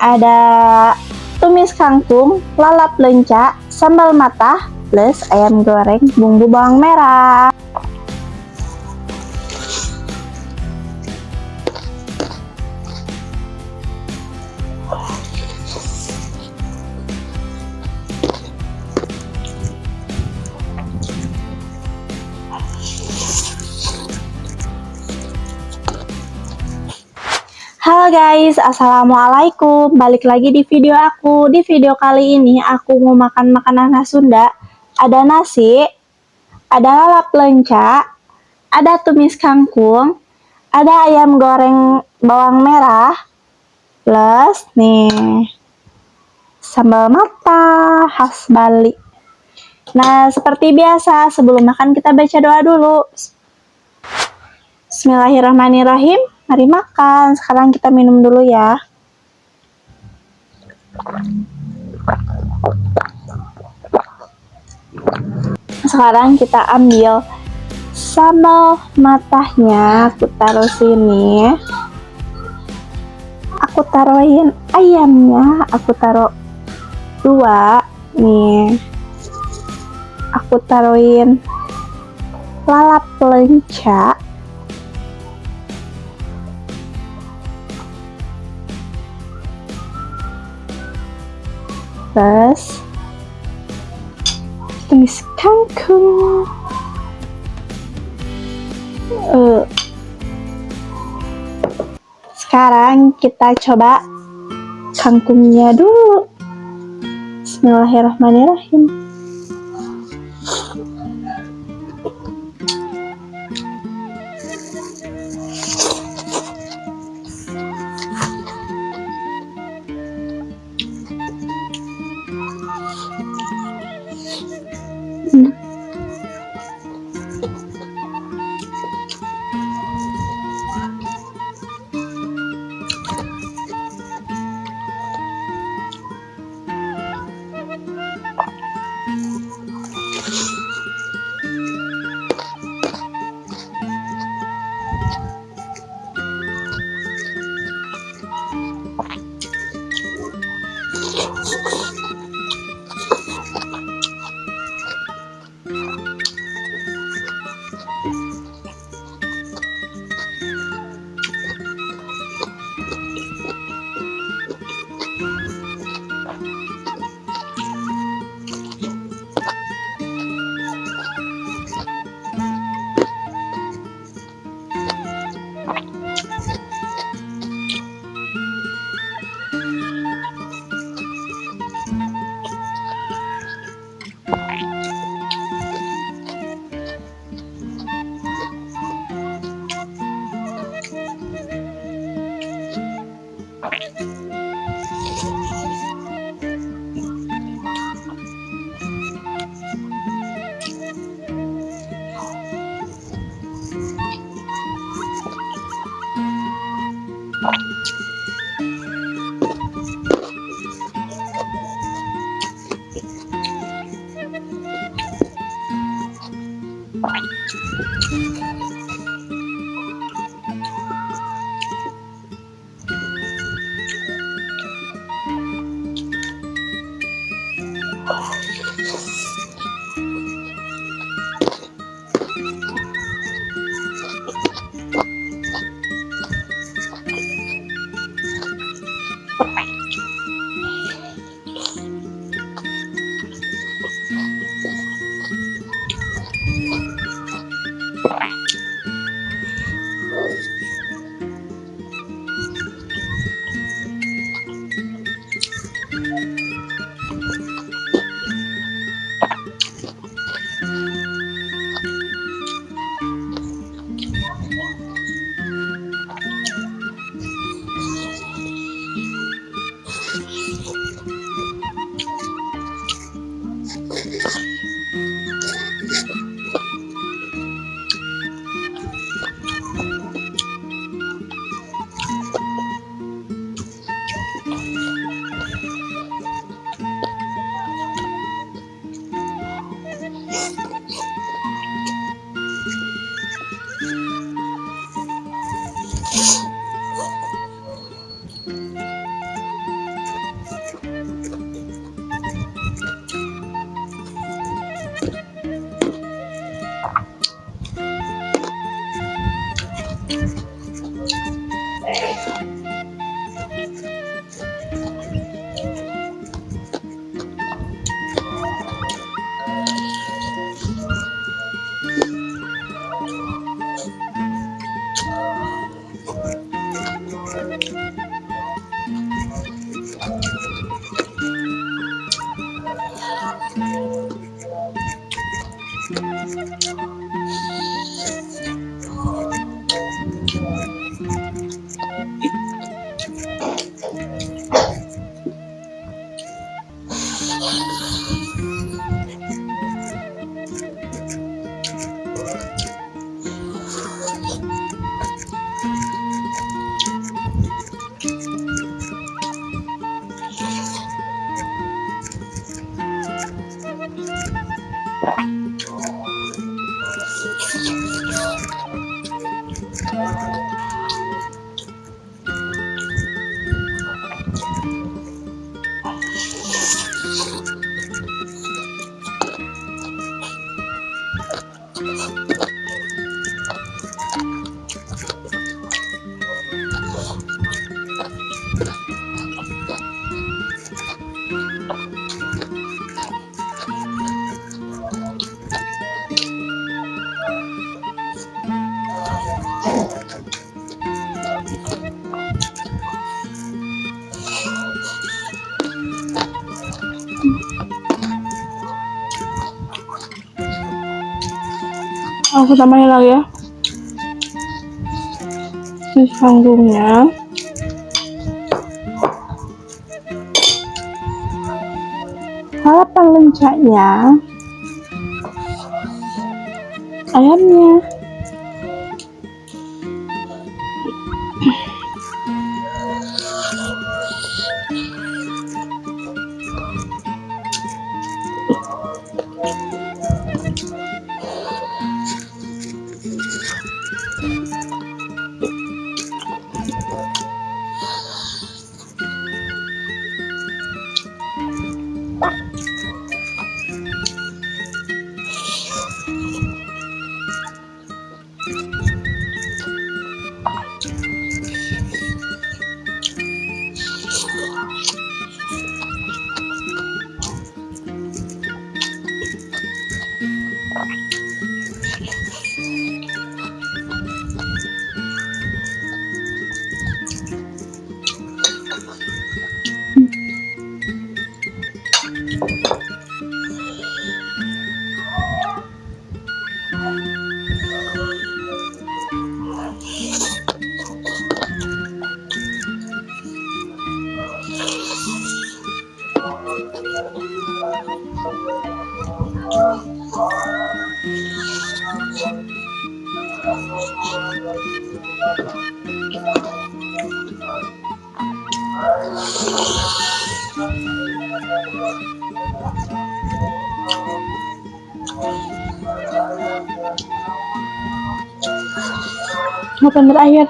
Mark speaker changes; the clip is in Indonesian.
Speaker 1: ada tumis kangkung, lalap lenca, sambal matah, plus ayam goreng bumbu bawang merah. Halo guys, assalamualaikum. Balik lagi di video aku. Di video kali ini aku mau makan makanan khas Sunda. Ada nasi, ada lalap lenca, ada tumis kangkung, ada ayam goreng bawang merah, plus nih sambal mata khas Bali. Nah, seperti biasa sebelum makan kita baca doa dulu. Bismillahirrahmanirrahim. Mari makan. Sekarang kita minum dulu ya. Sekarang kita ambil sambal matahnya, aku taruh sini. Aku taruhin ayamnya, aku taruh 2 nih. Aku taruhin lalap lenca. Plus tumis kangkung. Sekarang kita coba kangkungnya dulu. Bismillahirrahmanirrahim. Aku tambahin lagi ya. Ini sanggungnya. Harapan lencaknya. Ayamnya. Makan terakhir.